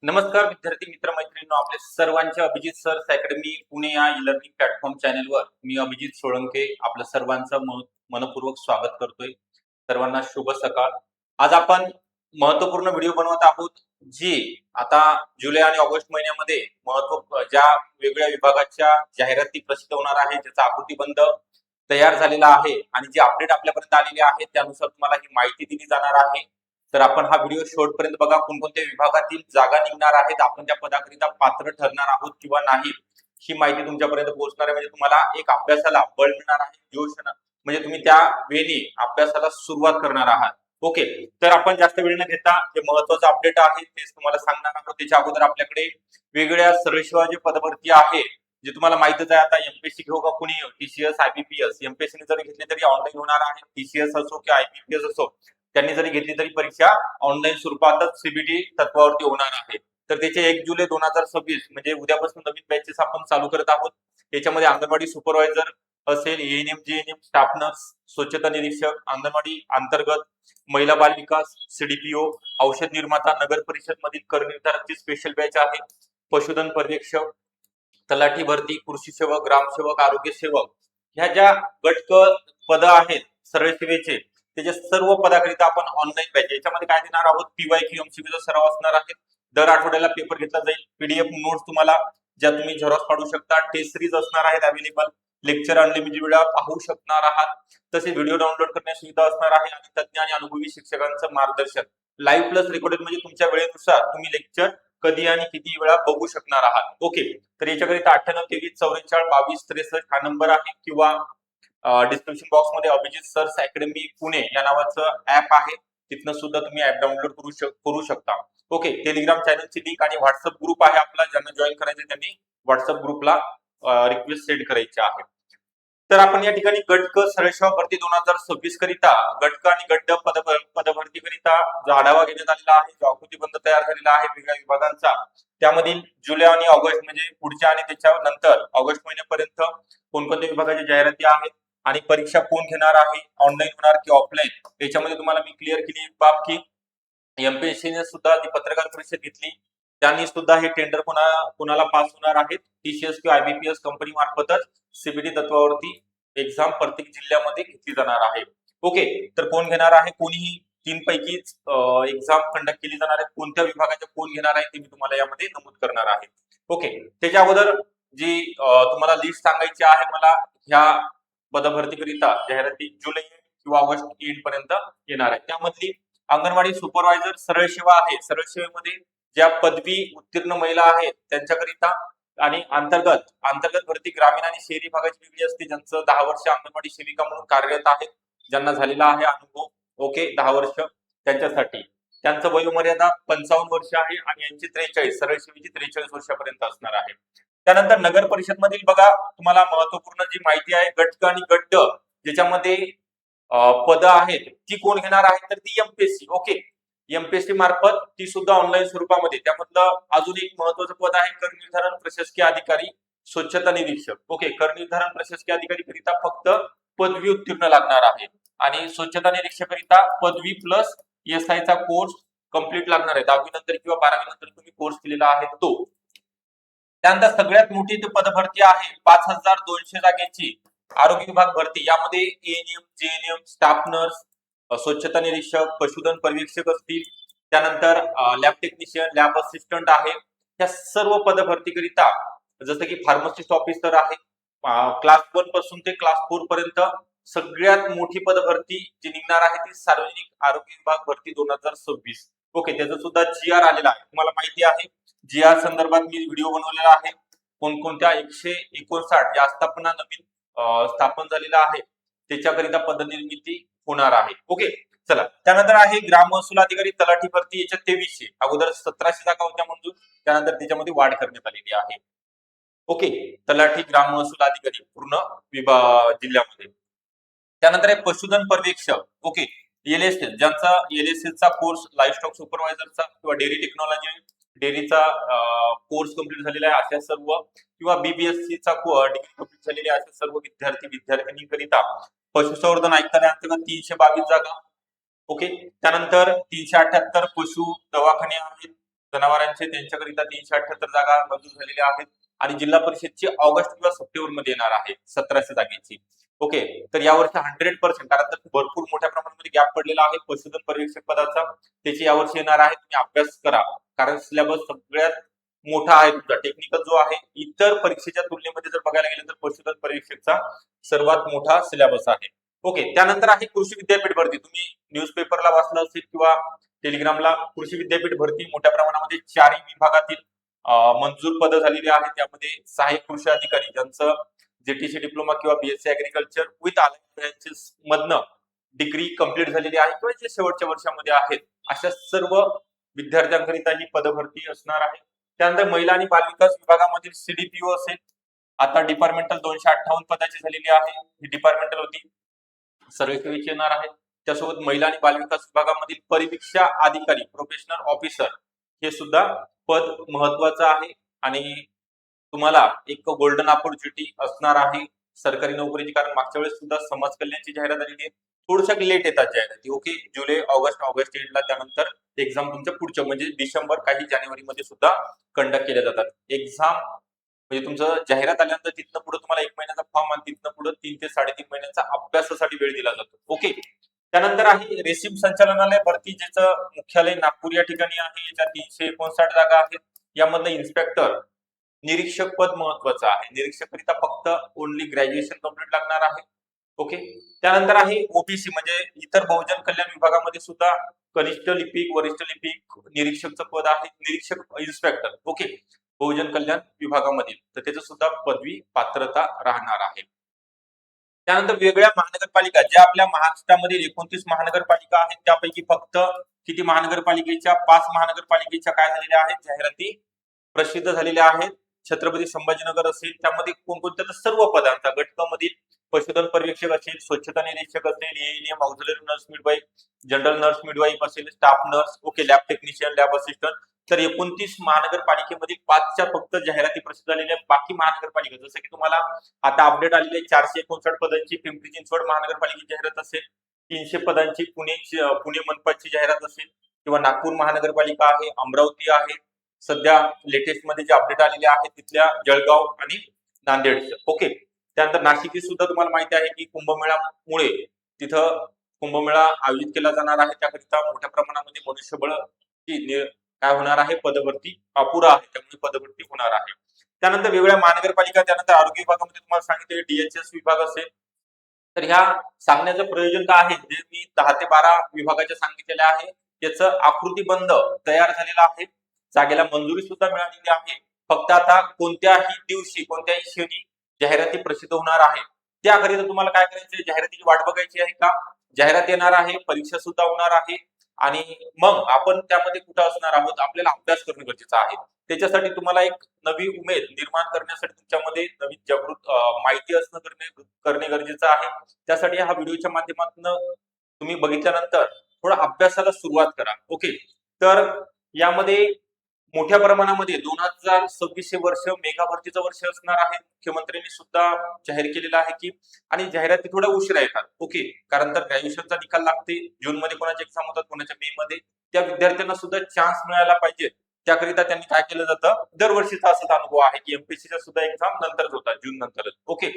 नमस्कार विद्यार्थी मित्र मैत्रिणींनो, आपले सर्वांचे अभिजित सर्स अकॅडमी पुणे या ई लर्निंग प्लॅटफॉर्म चॅनलवर मी अभिजित सोळंके आपलं सर्वांचं मनपूर्वक स्वागत करतोय. सर्वांना शुभ सकाळ. आज आपण महत्त्वपूर्ण व्हिडिओ बनवत आहोत, जी आता जुलै आणि ऑगस्ट महिन्यामध्ये ज्या वेगवेगळ्या विभागाच्या जाहिराती प्रसिद्ध होणार आहे, ज्याचा आकृतीबंध तयार झालेला आहे आणि जे अपडेट आपल्यापर्यंत आलेले आहेत त्यानुसार तुम्हाला ही माहिती दिली जाणार आहे. तर आपण हा व्हिडिओ शेवटपर्यंत बघा. कोणकोणत्या विभागातील जागा निघणार आहेत, आपण त्या पदाकरिता पात्र ठरणार आहोत किंवा नाही, ही माहिती तुमच्यापर्यंत पोहोचणार आहे. म्हणजे तुम्हाला एक अभ्यासाला बळ मिळणार आहे, जोश, म्हणजे तुम्ही त्या वेळी अभ्यासाला सुरुवात करणार आहात. ओके, तर आपण जास्त वेळ न घेता जे महत्त्वाचं अपडेट आहे तेच तुम्हाला सांगणार आहोत. त्याच्या अगोदर आपल्याकडे वेगवेगळ्या सरळ सेवा जी पदभरती आहे, जे तुम्हाला माहितच आहे. आता एमपीएससी घेऊ का कुणी, टीसीएस, आयबीपीएस, एमपीएससी जरी घेतली तरी ऑनलाईन होणार आहे. टीसीएस असो किंवा आयबीपीएस असो, त्यांनी जरी घेतली तरी परीक्षा ऑनलाईन स्वरूपातच सीबीटी तत्वावरती होणार आहे. तर त्याचे 1 जुलै 2026 म्हणजे उद्यापासून नवीन बॅचेस आपण चालू करत आहोत. याच्यामध्ये अंगणवाडी सुपरवायझर असेल, एएनएम, जेएनएम, स्टाफ नर्स, स्वच्छता निरीक्षक, अंगणवाडी अंतर्गत, महिला बाल विकास, सीडीपीओ, औषध निर्माता, नगर परिषद मधील कर निर्धारकची स्पेशल बॅच आहे, पशुधन पर्यवेक्षक, तलाठी भरती, कृषी सेवक, ग्रामसेवक, आरोग्य सेवक, ह्या ज्या गट पद आहेत सरळ सेवेचे, त्याच्या सर्व पदाकरिता आपण ऑनलाईन बॅच याच्यामध्ये काय देणार आहोत, पीवायक्यू एमसीक्यूचा सराव असणार आहे. दर आठवड्याला पेपर घेतला जाईल. पीडीएफ नोट्स तुम्हाला ज्या तुम्ही झेरॉक्स काढू शकता. टेस्ट सिरीज असणार आहेत अवेलेबल. लेक्चर अनलिमिटेड वेळा पाहू शकणार आहात. तसेच व्हिडिओ डाउनलोड करण्यास सुविधा असणार आहे आणि तज्ञ आणि अनुभवी शिक्षकांचं मार्गदर्शन लाईव्ह प्लस रेकॉर्डेड, म्हणजे तुमच्या वेळेनुसार तुम्ही लेक्चर कधी आणि किती वेळा बघू शकणार आहात. ओके, तर याच्याकरिता 9823442263 हा नंबर आहे किंवा डिस्क्रिप्शन बॉक्स मध्ये अभिजित सर्स अकॅडमी पुणे या नावाचं ऍप आहे, तिथनं सुद्धा तुम्ही ऍप डाउनलोड करू शकता. ओके, टेलिग्राम चॅनलची लिंक आणि व्हॉट्सअप ग्रुप आहे आपला. ज्यांना जॉईन करायचे त्यांनी व्हॉट्सअप ग्रुपला रिक्वेस्ट सेंड करायची आहे. तर आपण या ठिकाणी गट क सरळ सेवा भरती 2026 करिता गट क आणि गट ड पदभरती करिता जो आढावा घेण्यात आलेला आहे, जो आकृतीबंध तयार झालेला आहे वेगवेगळ्या विभागांचा, त्यामधील जुलै आणि ऑगस्ट म्हणजे पुढच्या आणि त्याच्यानंतर ऑगस्ट महिन्यापर्यंत कोणकोणत्या विभागाच्या जाहिराती आहेत आणि परीक्षा कोण घेणार आहे, ऑनलाईन होणार की ऑफलाईन, याच्यामध्ये तुम्हाला मी क्लिअर केली एक बाब की एमपीएससीने सुद्धा ती पत्रकार परिषद घेतली, त्यांनी सुद्धा हे टेंडर कोणाला पास होणार आहेत, टीसीएस किंवा आयबीपीएस कंपनी मार्फतच सीबीटी तत्वावरती एक्झाम प्रत्येक जिल्ह्यामध्ये घेतली जाणार आहे. ओके, तर कोण घेणार आहे, कोणीही तीन पैकीच एक्झाम कंडक्ट केली जाणार आहे. कोणत्या विभागाच्या कोण घेणार आहे ते मी तुम्हाला यामध्ये नमूद करणार आहे. ओके, त्याच्या अगोदर जी तुम्हाला लिस्ट सांगायची आहे मला, ह्या पदभरतीकरिता जाहिराती जुलै किंवा ऑगस्ट एंड पर्यंत येणार आहे. त्यामधली अंगणवाडी सुपरवायझर सरळ सेवा आहे. सरळ सेवेमध्ये ज्या पदवी उत्तीर्ण महिला आहेत त्यांच्याकरिता, आणि अंतर्गत भरती ग्रामीण आणि शहरी भागाची वेगळी असते. ज्यांचं 10 वर्ष अंगणवाडी सेविका म्हणून कार्यरत आहेत, ज्यांना झालेला आहे अनुभव, ओके, 10 वर्ष, त्यांच्यासाठी त्यांचं वयोमर्यादा 55 वर्ष आहे आणि यांची 43 सरळ सेवेची 43 वर्षापर्यंत असणार आहे. त्यानंतर नगर परिषद मधील बघा, तुम्हाला महत्वपूर्ण जी माहिती आहे, गट क आणि गट ड ज्याच्यामध्ये पद आहेत ती कोण घेणार आहे, तर ती एमपीएससी. ओके, एमपीएससी मार्फत ती सुद्धा ऑनलाईन स्वरूपामध्ये. त्यामधलं अजून एक महत्वाचं पद आहे कर निर्धारण प्रशासकीय अधिकारी, स्वच्छता निरीक्षक. ओके, कर निर्धारण प्रशासकीय अधिकारी करिता फक्त पदवी उत्तीर्ण लागणार आहे आणि स्वच्छता निरीक्षक करिता पदवी प्लस एसआय चा कोर्स कंप्लीट लागणार आहे. 10वी नंतर किंवा 12वी नंतर तुम्ही कोर्स केलेला आहे तो. त्यानंतर सगळ्यात मोठी पदभरती आहे 5200 जागेची आरोग्य विभाग भरती. यामध्ये एएनएम, जेएनएम, स्टाफ नर्स, स्वच्छता निरीक्षक, पशुधन पर्यवेक्षक असतील, त्यानंतर लॅब टेक्निशियन, लॅब असिस्टंट आहे. या सर्व पदभरतीकरिता जसं की फार्मासिस्ट ऑफिसर आहे, क्लास 1 पासून ते क्लास 4 पर्यंत सगळ्यात मोठी पदभरती जी निघणार आहे ती सार्वजनिक आरोग्य विभाग भरती 2026. ओके, त्याचा सुद्धा जीआर आलेला आहे, तुम्हाला माहिती आहे. जीआर संदर्भात मी व्हिडिओ बनवलेला आहे. कोणकोणत्या 159 या आस्थापना नवीन स्थापन झालेला आहे त्याच्याकरिता पदनिर्मिती होणार आहे. ओके, चला. त्यानंतर आहे ग्राम महसूल अधिकारी तलाठी भरती, याच्यात 2300, अगोदर 1700 जागा होत्या मंजूर, त्यानंतर त्याच्यामध्ये वाढ करण्यात आलेली आहे. ओके, तलाठी ग्राम महसूल अधिकारी पूर्ण जिल्ह्यामध्ये. त्यानंतर आहे पशुधन पर्यवेक्षक. ओके, एलएसएस, ज्यांचा एलएसएस चा कोर्स लाईव्ह स्टॉक सुपरवायझरचा किंवा डेअरी टेक्नॉलॉजी डेअरीचा कोर्स कंप्लीट झालेला आहे अशा सर्व, किंवा बीबीएससी चा डिग्री कंप्लीट झालेली आहे अशा सर्व विद्यार्थी करिता पशुसंवर्धन आयुक्त अंतर्गत 322 जागा. ओके, त्यानंतर 378 पशु दवाखाने आहेत, जनावरांचे त्यांच्याकरिता 378 जागा मंजूर झालेल्या आहेत आणि जिल्हा परिषदची ऑगस्ट किंवा सप्टेंबर मध्ये येणार आहे 1700 जागेची. ओके, तर यावर्षी 100%, कारण तर भरपूर मोठ्या प्रमाणामध्ये गॅप पडलेला आहे पशुधन पर्यवेक्षक पदाचा, त्याची यावर्षी येणार आहे. तुम्ही अभ्यास करा, कारण सिलेबस सगळ्यात मोठा आहे तुमचा. टेक्निकल जो आहे इतर परीक्षेच्या तुलनेमध्ये जर बघायला गेलं तर पशुधन पर्यवेक्षकचा सर्वात मोठा सिलेबस आहे. ओके, त्यानंतर आहे कृषी विद्यापीठ भरती. तुम्ही न्यूजपेपरला वाचलं असेल किंवा टेलिग्रामला. कृषी विद्यापीठ भरती मोठ्या प्रमाणामध्ये 4 विभागातील मंजूर पद झालेली आहेत. त्यामध्ये सहाय्यक कृषी अधिकारी ज्यांचं जेटीसी डिप्लोमा किंवा BSc agriculture with allied branches मधनं डिग्री कंप्लीट झालेली आहे किंवा जे शेवटच्या वर्षामध्ये आहेत, अशा सर्व विद्यार्थ्यांकरिता ही पदभरती असणार आहे. त्यानंतर महिला आणि बालविकास विभागामधील सीडीपीओ असेल, आता डिपार्टमेंटल 258 पदाची झालेली आहे. ही डिपार्टमेंटल होती, सर्वेक्षण येणार आहे. त्यासोबत महिला आणि बालविकास विभागामधील परिवीक्षा अधिकारी प्रोफेशनल ऑफिसर हे सुद्धा पद महत्वाचं आहे आणि तुम्हाला एक गोल्डन ऑपॉर्च्युनिटी असणार आहे सरकारी नोकरीची, कारण मागच्या वेळेस सुद्धा समाज कल्याणची जाहिरात आलेली आहे. थोड्याशा लेट येतात जाहिराती. ओके, जुलै ऑगस्ट एंडला, त्यानंतर एक्झाम तुमच्या पुढच्या म्हणजे डिसेंबर काही जानेवारीमध्ये सुद्धा कंडक्ट केल्या जातात एक्झाम. म्हणजे तुमचं जाहिरात आल्यानंतर तिथनं पुढे तुम्हाला 1 महिन्याचा फॉर्म आणि तिथनं पुढे 3 ते 3.5 महिन्याचा अभ्यासासाठी वेळ दिला जातो. ओके, त्यानंतर आहे रेशीम संचालनालय भरती, ज्याचं मुख्यालय नागपूर या ठिकाणी आहे. याच्या 359 जागा आहेत. यामधलं इन्स्पेक्टर निरीक्षक पद महत्वाचं आहे. निरीक्षककरिता फक्त ओनली ग्रॅज्युएशन कंप्लीट लागणार आहे. ओके, त्यानंतर आहे ओबीसी म्हणजे इतर बहुजन कल्याण विभागामध्ये सुद्धा कनिष्ठ लिपिक, वरिष्ठ लिपिक, निरीक्षकचं पद आहे. निरीक्षक इन्स्पेक्टर, ओके, बहुजन कल्याण विभागामधील, तर त्याचं सुद्धा पदवी पात्रता राहणार आहे. त्यानंतर वेगळ्या महानगरपालिका, ज्या आपल्या महाराष्ट्रामधील 29 महानगरपालिका आहेत, त्यापैकी फक्त किती महानगरपालिकेच्या 5 महानगरपालिकेच्या काय झालेल्या आहेत, जाहिराती प्रसिद्ध झालेल्या आहेत. छत्रपती संभाजीनगर असेल, त्यामध्ये कोणकोणत्या सर्व पदांचा घटकामधील पशुधन पर्यवेक्षक असेल, स्वच्छता निरीक्षक असेल, ANM, auxiliary nurse midwife, general nurse midwife असेल, staff nurse, okay, lab technician, lab assistant. तर 29 महानगरपालिकेमध्ये 5च्या फक्त जाहिराती प्रसिद्ध झालेल्या. बाकी महानगरपालिका जसं की तुम्हाला आता अपडेट आलेले 459 पदांची पिंपरी चिंचवड महानगरपालिकेची जाहिरात असेल, 300 पदांची पुणे मनपाची जाहिरात असेल, किंवा नागपूर महानगरपालिका आहे, अमरावती आहे, सध्या लेटेस्ट मध्ये जे अपडेट आलेले आहेत तिथल्या जळगाव आणि नांदेड. ओके, त्यानंतर नाशिक सुद्धा तुम्हाला माहिती आहे की कुंभमेळ्यामुळे तिथं कुंभमेळा आयोजित केला जाणार आहे. त्याकरिता मोठ्या प्रमाणामध्ये मनुष्यबळ काय होणार आहे, पदभरती अपुरा आहे, त्यामुळे पदभरती होणार आहे. त्यानंतर वेगवेगळ्या महानगरपालिका, त्यानंतर आरोग्य विभागामध्ये तुम्हाला सांगितले डीएचएस विभाग असेल. तर ह्या सांगण्याचं प्रयोजन काय आहे, जे मी 10 ते 12 विभागाच्या सांगितलेले आहे त्याचं आकृतीबंध तयार झालेला आहे. जागेला मंजुरी सुद्धा मिळालेली आहे. फक्त आता कोणत्याही दिवशी कोणत्याही क्षणी जाहिराती प्रसिद्ध होणार आहे, त्याकरिता तुम्हाला काय करायचं, जाहिरातीची वाट बघायची आहे का, जाहिरात येणार आहे, परीक्षा सुद्धा होणार आहे आणि मग आपण त्यामध्ये कुठं असणार आहोत, आपल्याला अभ्यास करणं गरजेचं आहे. त्याच्यासाठी तुम्हाला एक नवी उमेद निर्माण करण्यासाठी तुमच्यामध्ये नवीन जागृत माहिती असणं करणे गरजेचं आहे. त्यासाठी हा व्हिडिओच्या माध्यमातून तुम्ही बघितल्यानंतर थोडा अभ्यासाला सुरुवात करा. ओके, तर यामध्ये मोठ्या प्रमाणामध्ये 2026 हे वर्ष मेगा भरतीचं वर्ष असणार आहे. मुख्यमंत्र्यांनी सुद्धा जाहीर केलेलं आहे की, आणि जाहिराती थोड्या उशिरा येतात. ओके, कारण तर ग्रॅज्युएशनचा निकाल लागते जून मध्ये, कोणाचे एक्झाम होतात, कोणाच्या मे मध्ये. त्या विद्यार्थ्यांना सुद्धा चान्स मिळायला पाहिजे, त्याकरिता त्यांनी काय केलं जातं, दरवर्षीचा असाच अनुभव आहे की एमपीएससीच्या सुद्धा एक्झाम नंतरच होतात, जून नंतरच. ओके,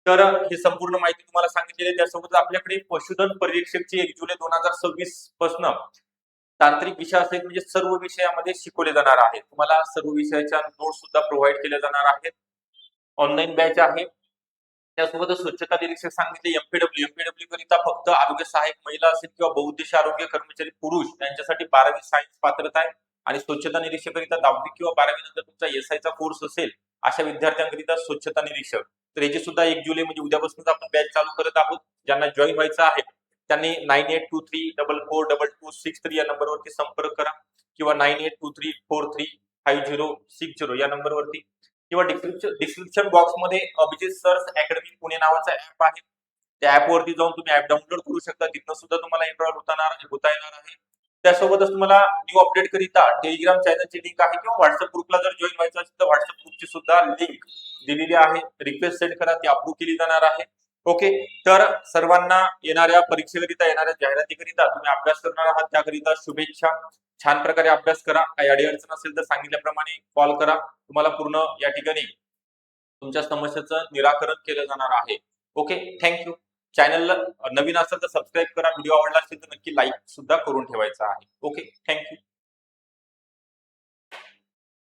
तर ही संपूर्ण माहिती तुम्हाला सांगितलेली आहे. त्यासोबत आपल्याकडे पशुधन पर्यवेक्षकची 1 जुलै 2026 पासून तांत्रिक विषय असेल, म्हणजे सर्व विषयामध्ये शिकवले जाणार आहेत. तुम्हाला सर्व विषयाच्या नोट्स सुद्धा प्रोव्हाइड केल्या जाणार आहेत. ऑनलाईन बॅच आहे. त्यासोबतच स्वच्छता निरीक्षक सांगितले एमपीडब्ल्यू करिता फक्त आरोग्य सहाय्यक महिला असेल किंवा बहुउद्देशीय आरोग्य कर्मचारी पुरुष त्यांच्यासाठी 12वी सायन्स पात्रता आहे. आणि स्वच्छता निरीक्षकरिता 10वी किंवा 12वी नंतर तुमचा एसआयचा कोर्स असेल अशा विद्यार्थ्यांकरिता स्वच्छता निरीक्षक. तर याची सुद्धा 1 जुलै म्हणजे उद्यापासूनच आपण बॅच चालू करत आहोत. ज्यांना जॉईन व्हायचं आहे त्यांनी 9823442263 या नंबरवरती संपर्क करा, किंवा 9823435060 या नंबरवरती, किंवा डिस्क्रिप्शन बॉक्स मध्ये अभिजित सर्स अकॅडमी पुणे नावाचा ऍप आहे. त्या ऍप वरती जाऊन तुम्ही ऍप डाउनलोड करू शकता. तिथनं सुद्धा तुम्हाला एनरोल होता येणार आहे. त्यासोबतच तुम्हाला न्यू अपडेट करिता टेलिग्राम चॅनलची लिंक आहे, किंवा व्हॉट्सअप ग्रुपला जर जॉईन व्हायचं असेल तर व्हॉट्सअप ग्रुपची सुद्धा लिंक दिलेली आहे. रिक्वेस्ट सेंड करा, ती अप्रूव्ह केली जाणार आहे. ओके, तर सर्वांना येणाऱ्या परीक्षेकरिता येणाऱ्या जाहिरातीकरिता तुम्ही अभ्यास करणार आहात त्याकरिता शुभेच्छा. छान प्रकारे अभ्यास करा. काही अडचण असेल तर सांगितल्याप्रमाणे कॉल करा. तुम्हाला पूर्ण या ठिकाणी तुमच्या समस्याचं निराकरण केलं जाणार आहे. Okay, thank you. चॅनलला नवीन असेल तर सबस्क्राईब करा. व्हिडिओ आवडला असेल तर नक्की लाईक सुद्धा करून ठेवायचा आहे. Okay, thank you.